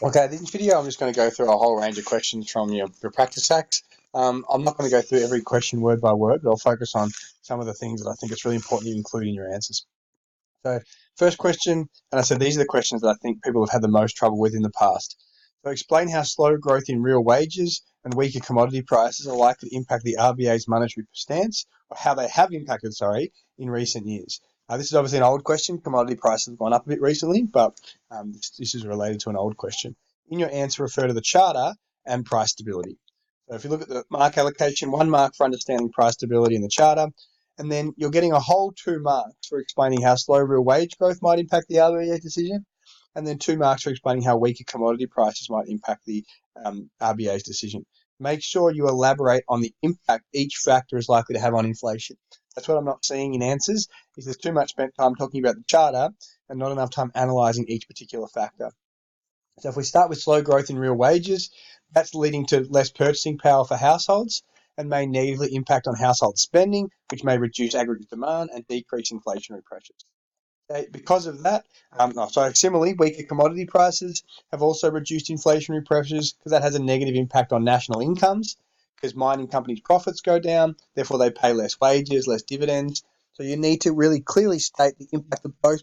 Okay, this video I'm just going to go through a whole range of questions from your practice acts. I'm not going to go through every question word by word, but I'll focus on some of the things that I think it's really important you include in your answers. So first question, and I said these are the questions that I think people have had the most trouble with in the past. So explain how slow growth in real wages and weaker commodity prices are likely to impact the RBA's monetary stance, or how they have impacted, in recent years. This is obviously an old question. Commodity prices have gone up a bit recently, but this is related to an old question. In your answer, refer to the charter and price stability. So if you look at the mark allocation, 1 mark for understanding price stability in the charter, and then you're getting a whole 2 marks for explaining how slow real wage growth might impact the RBA's decision, and then 2 marks for explaining how weaker commodity prices might impact the RBA's decision. Make sure you elaborate on the impact each factor is likely to have on inflation. That's what I'm not seeing in answers, is there's too much spent time talking about the charter and not enough time analysing each particular factor. So if we start with slow growth in real wages, that's leading to less purchasing power for households and may negatively impact on household spending, which may reduce aggregate demand and decrease inflationary pressures. Okay, because of that, similarly, weaker commodity prices have also reduced inflationary pressures because that has a negative impact on national incomes because mining companies' profits go down, therefore they pay less wages, less dividends. So you need to really clearly state the impact that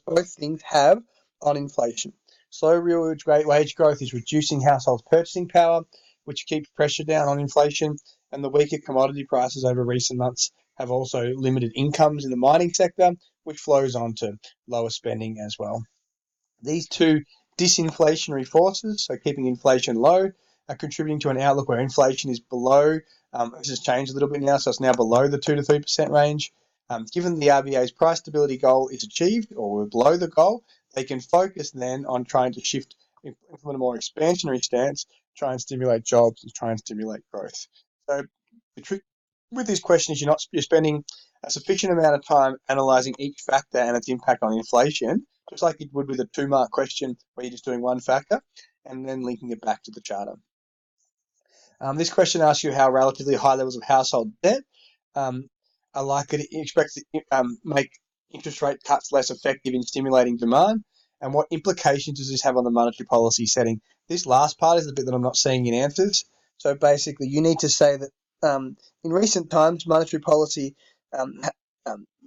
both things have on inflation. Slow real wage growth is reducing households' purchasing power, which keeps pressure down on inflation, and the weaker commodity prices over recent months have also limited incomes in the mining sector, which flows on to lower spending as well. These two disinflationary forces, so keeping inflation low, are contributing to an outlook where inflation is below, this has changed a little bit now, so it's now below the 2 to 3% range. Given the RBA's price stability goal is achieved, or we're below the goal, they can focus then on trying to implement a more expansionary stance, try and stimulate jobs and try and stimulate growth. So the trick with this question is you're spending a sufficient amount of time analysing each factor and its impact on inflation, just like you would with a 2-mark question where you're just doing one factor and then linking it back to the charter. This question asks you how relatively high levels of household debt are likely to make interest rate cuts less effective in stimulating demand, and what implications does this have on the monetary policy setting. This last part is the bit that I'm not seeing in answers. So basically, you need to say that in recent times, monetary policy,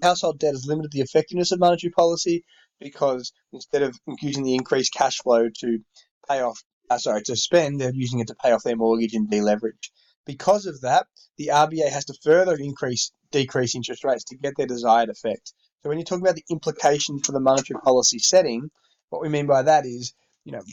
household debt has limited the effectiveness of monetary policy because instead of using the increased cash flow to to spend, they're using it to pay off their mortgage and deleverage. Because of that, the RBA has to further decrease interest rates to get their desired effect. So when you talk about the implications for the monetary policy setting, what we mean by that is,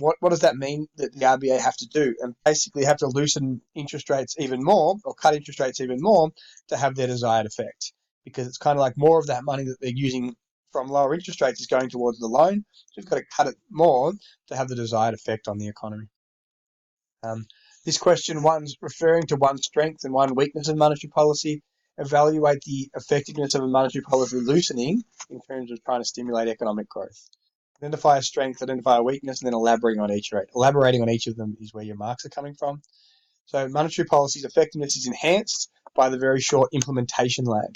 what does that mean that the RBA have to do? And basically have to loosen interest rates even more or cut interest rates even more to have their desired effect. Because it's kind of like more of that money that they're using from lower interest rates is going towards the loan. So you've got to cut it more to have the desired effect on the economy. This question, one's referring to one strength and one weakness of monetary policy. Evaluate the effectiveness of a monetary policy loosening in terms of trying to stimulate economic growth. Identify a strength, identify a weakness, and then elaborating on each of them is where your marks are coming from. So monetary policy's effectiveness is enhanced by the very short implementation lag.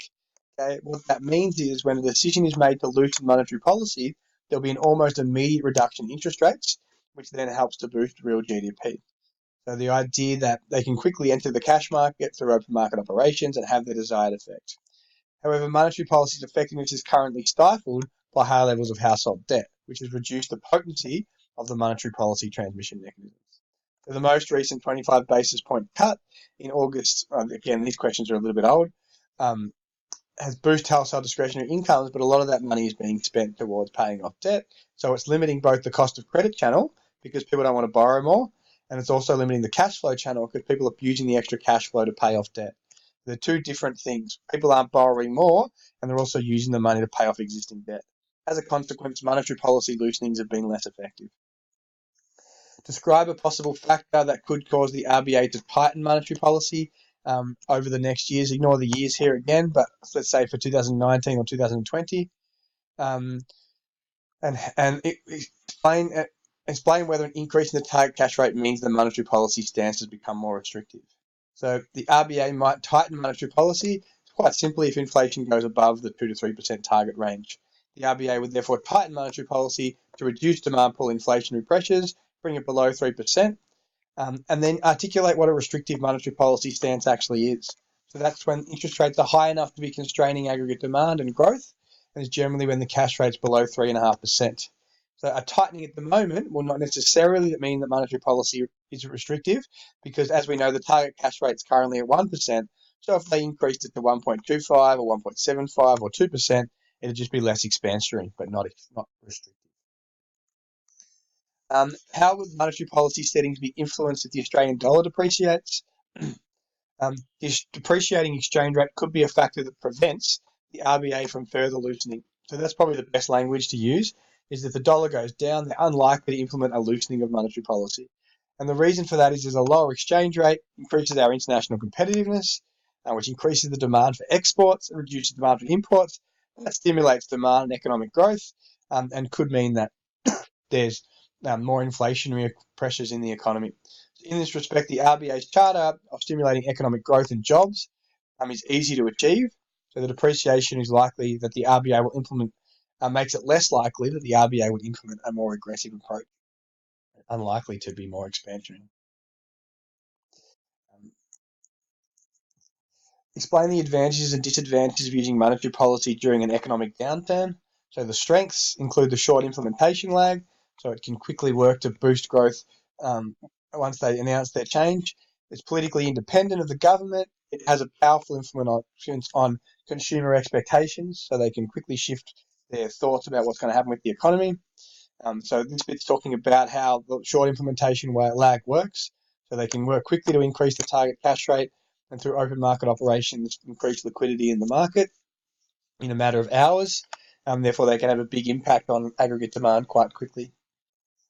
Okay, what that means is when a decision is made to loosen monetary policy, there'll be an almost immediate reduction in interest rates, which then helps to boost real GDP. So the idea that they can quickly enter the cash market through open market operations and have the desired effect. However, monetary policy's effectiveness is currently stifled by high levels of household debt, which has reduced the potency of the monetary policy transmission mechanisms. So the most recent 25 basis point cut in August, again, these questions are a little bit old, has boosted household discretionary incomes, but a lot of that money is being spent towards paying off debt. So it's limiting both the cost of credit channel because people don't want to borrow more, and it's also limiting the cash flow channel because people are using the extra cash flow to pay off debt. They're two different things. People aren't borrowing more, and they're also using the money to pay off existing debt. As a consequence, monetary policy loosenings have been less effective. Describe a possible factor that could cause the RBA to tighten monetary policy over the next years. Ignore the years here again, but let's say for 2019 or 2020. Explain whether an increase in the target cash rate means the monetary policy stance has become more restrictive. So the RBA might tighten monetary policy quite simply if inflation goes above the 2 to 3% target range. The RBA would therefore tighten monetary policy to reduce demand pull inflationary pressures, bring it below 3%, and then articulate what a restrictive monetary policy stance actually is. So that's when interest rates are high enough to be constraining aggregate demand and growth, and is generally when the cash rate's below 3.5%. So a tightening at the moment will not necessarily mean that monetary policy is restrictive, because as we know, the target cash rate is currently at 1%. So if they increased it to 1.25 or 1.75 or 2%, it'd just be less expansionary, but not restrictive. How would monetary policy settings be influenced if the Australian dollar depreciates? This depreciating exchange rate could be a factor that prevents the RBA from further loosening. So that's probably the best language to use, is if the dollar goes down, they're unlikely to implement a loosening of monetary policy. And the reason for that is there's a lower exchange rate, increases our international competitiveness, which increases the demand for exports, and reduces demand for imports. That stimulates demand and economic growth, and could mean that there's more inflationary pressures in the economy. In this respect, the RBA's charter of stimulating economic growth and jobs is easy to achieve. So the depreciation is likely that the RBA will implement, makes it less likely that the RBA would implement a more aggressive approach, unlikely to be more expansionary. Um, Explain the advantages and disadvantages of using monetary policy during an economic downturn. So the strengths include the short implementation lag, so it can quickly work to boost growth once they announce their change. It's politically independent of the government. It has a powerful influence on consumer expectations, so they can quickly shift their thoughts about what's going to happen with the economy. So this bit's talking about how the short implementation lag works. So they can work quickly to increase the target cash rate, and through open market operations, increase liquidity in the market in a matter of hours. Therefore, they can have a big impact on aggregate demand quite quickly.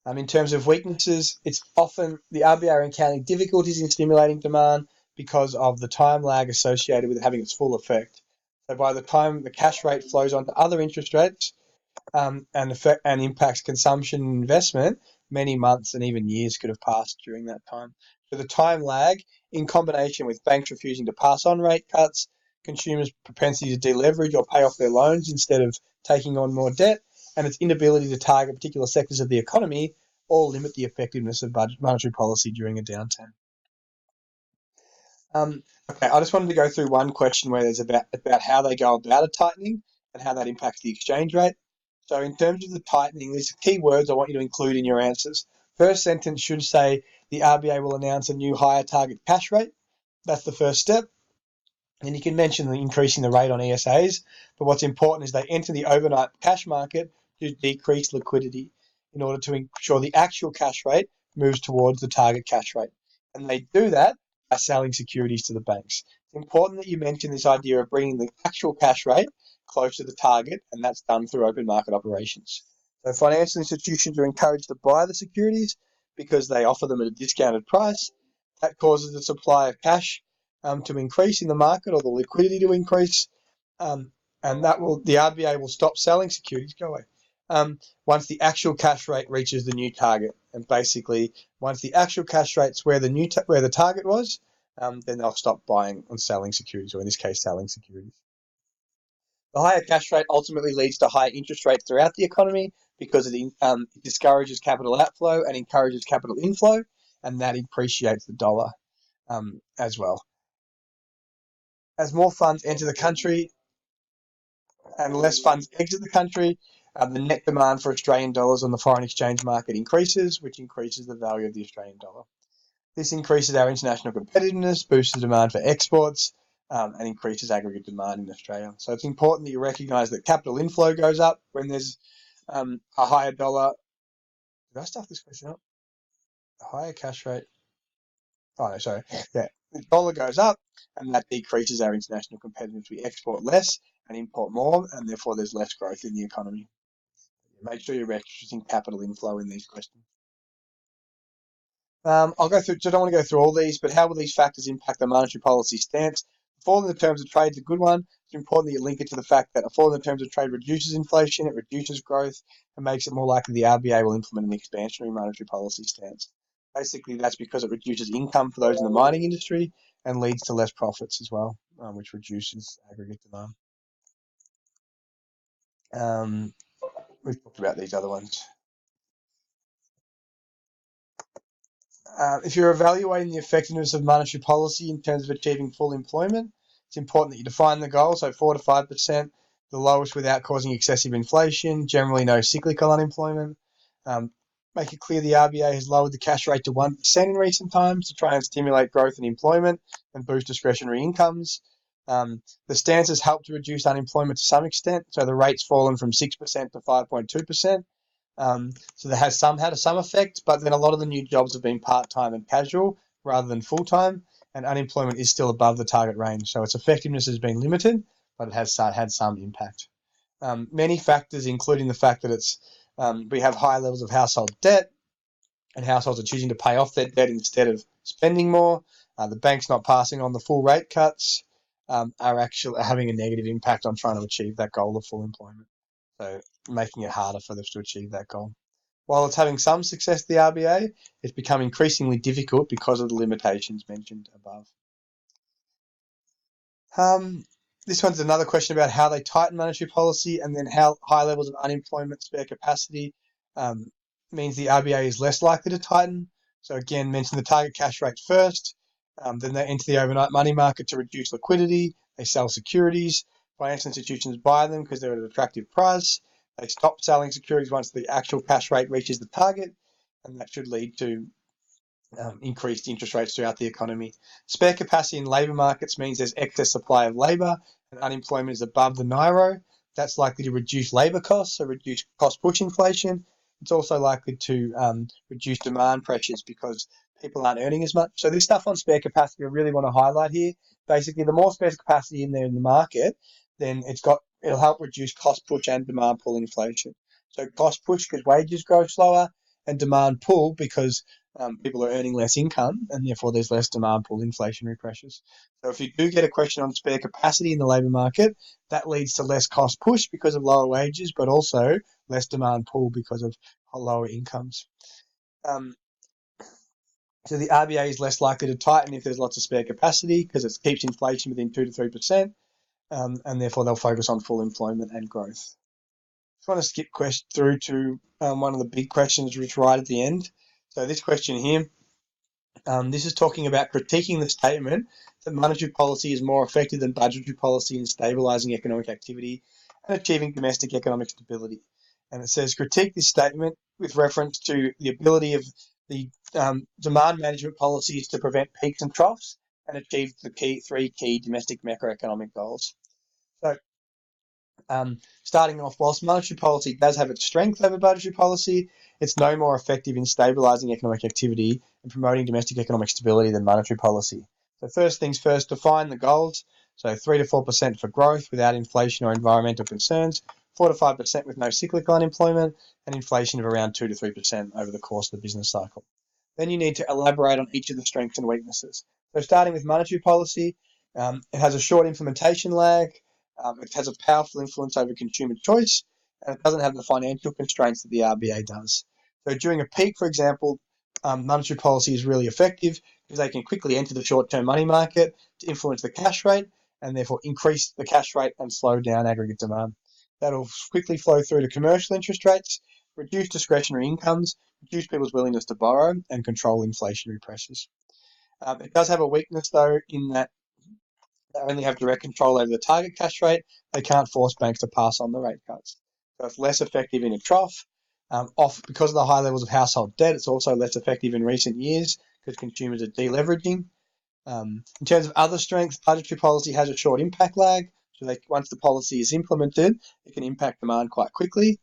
In terms of weaknesses, it's often the RBA are encountering difficulties in stimulating demand because of the time lag associated with having its full effect. So by the time the cash rate flows onto other interest rates, and impacts consumption and investment, many months and even years could have passed during that time. So the time lag, in combination with banks refusing to pass on rate cuts, consumers' propensity to deleverage or pay off their loans instead of taking on more debt, and its inability to target particular sectors of the economy, all limit the effectiveness of monetary policy during a downturn. Okay, I just wanted to go through one question where there's about how they go about a tightening and how that impacts the exchange rate. So in terms of the tightening, there's key words I want you to include in your answers. First sentence should say the RBA will announce a new higher target cash rate. That's the first step. And you can mention increasing the rate on ESAs, but what's important is they enter the overnight cash market to decrease liquidity in order to ensure the actual cash rate moves towards the target cash rate. And they do that by selling securities to the banks. It's important that you mention this idea of bringing the actual cash rate close to the target, and that's done through open market operations. So financial institutions are encouraged to buy the securities because they offer them at a discounted price. That causes the supply of cash to increase in the market, or the liquidity to increase, and the RBA will stop selling securities. Go away. Once the actual cash rate reaches the new target, and basically once the actual cash rate's where the target was, then they'll stop buying and selling securities, or in this case, selling securities. The higher cash rate ultimately leads to higher interest rates throughout the economy because it discourages capital outflow and encourages capital inflow, and that appreciates the dollar as well. As more funds enter the country and less funds exit the country, the net demand for Australian dollars on the foreign exchange market increases, which increases the value of the Australian dollar. This increases our international competitiveness, boosts the demand for exports, and increases aggregate demand in Australia. So it's important that you recognise that capital inflow goes up when there's a higher dollar. Did I stuff this question up? A higher cash rate. Oh, no, sorry. Yeah, the dollar goes up, and that decreases our international competitiveness. We export less and import more, and therefore there's less growth in the economy. Make sure you're referencing capital inflow in these questions. I'll go through. I don't want to go through all these, but how will these factors impact the monetary policy stance? A fall in the terms of trade is a good one. It's important that you link it to the fact that a fall in the terms of trade reduces inflation, it reduces growth, and makes it more likely the RBA will implement an expansionary monetary policy stance. Basically, that's because it reduces income for those in the mining industry and leads to less profits as well, which reduces aggregate demand. We've talked about these other ones. If you're evaluating the effectiveness of monetary policy in terms of achieving full employment, it's important that you define the goal, so 4 to 5%, the lowest without causing excessive inflation, generally no cyclical unemployment. Um, Make it clear the RBA has lowered the cash rate to 1% in recent times to try and stimulate growth in employment and boost discretionary incomes. The stance has helped to reduce unemployment to some extent, so the rate's fallen from 6% to 5.2%. So that has had some effect, but then a lot of the new jobs have been part-time and casual rather than full-time, and unemployment is still above the target range. So its effectiveness has been limited, but it has had some impact. Many factors, including the fact that we have high levels of household debt, and households are choosing to pay off their debt instead of spending more. The bank's not passing on the full rate cuts, are actually having a negative impact on trying to achieve that goal of full employment. So making it harder for them to achieve that goal. While it's having some success, the RBA, it's become increasingly difficult because of the limitations mentioned above. Um, this one's another question about how they tighten monetary policy and then how high levels of unemployment, spare capacity, um, means the RBA is less likely to tighten. So again, mention the target cash rate first. Then they enter the overnight money market to reduce liquidity. They sell securities. Financial institutions buy them because they're at an attractive price. They stop selling securities once the actual cash rate reaches the target, and that should lead to increased interest rates throughout the economy. Spare capacity in labour markets means there's excess supply of labour and unemployment is above the NIRO. That's likely to reduce labour costs, so reduce cost push inflation. It's also likely to reduce demand pressures because people aren't earning as much. So this stuff on spare capacity I really want to highlight here. Basically, the more spare capacity in there in the market, then it'll help reduce cost push and demand pull inflation. So cost push because wages grow slower, and demand pull because people are earning less income, and therefore there's less demand pull inflationary pressures. So if you do get a question on spare capacity in the labour market, that leads to less cost push because of lower wages, but also less demand pull because of lower incomes. So the RBA is less likely to tighten if there's lots of spare capacity because it keeps inflation within 2 to 3%, and therefore they'll focus on full employment and growth. I just want to skip through to one of the big questions which right at the end. So this question here, this is talking about critiquing the statement that monetary policy is more effective than budgetary policy in stabilising economic activity and achieving domestic economic stability. And it says critique this statement with reference to the ability of the demand management policies to prevent peaks and troughs and achieve the three key domestic macroeconomic goals. So starting off, whilst monetary policy does have its strength over budgetary policy, it's no more effective in stabilising economic activity and promoting domestic economic stability than monetary policy. So first things first, define the goals. So 3 to 4% for growth without inflation or environmental concerns, 4 to 5% with no cyclical unemployment, and inflation of around 2 to 3% over the course of the business cycle. Then you need to elaborate on each of the strengths and weaknesses. So starting with monetary policy, it has a short implementation lag, it has a powerful influence over consumer choice, and it doesn't have the financial constraints that the RBA does. So during a peak, for example, monetary policy is really effective because they can quickly enter the short-term money market to influence the cash rate and therefore increase the cash rate and slow down aggregate demand. That'll quickly flow through to commercial interest rates, reduce discretionary incomes, reduce people's willingness to borrow, and control inflationary pressures. It does have a weakness, though, in that they only have direct control over the target cash rate. They can't force banks to pass on the rate cuts. So it's less effective in a trough. Because of the high levels of household debt, it's also less effective in recent years because consumers are deleveraging. In terms of other strengths, budgetary policy has a short impact lag. So once the policy is implemented, it can impact demand quite quickly.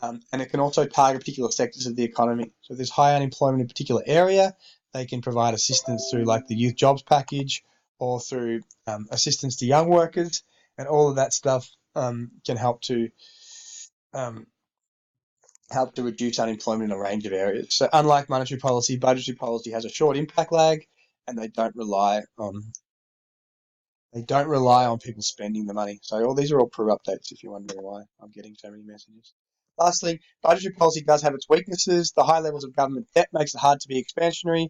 And it can also target particular sectors of the economy. So if there's high unemployment in a particular area, they can provide assistance through like the youth jobs package or through assistance to young workers, and all of that stuff can um, help to reduce unemployment in a range of areas. So unlike monetary policy, budgetary policy has a short impact lag, and they don't rely on people spending the money. So all these are all Peru updates if you're wondering why I'm getting so many messages. Lastly, budgetary policy does have its weaknesses. The high levels of government debt makes it hard to be expansionary.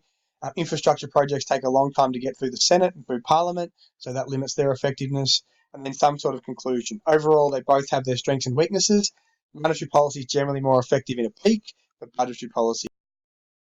Infrastructure projects take a long time to get through the Senate and through Parliament, so that limits their effectiveness. And then some sort of conclusion. Overall, they both have their strengths and weaknesses. Monetary policy is generally more effective in a peak, but budgetary policy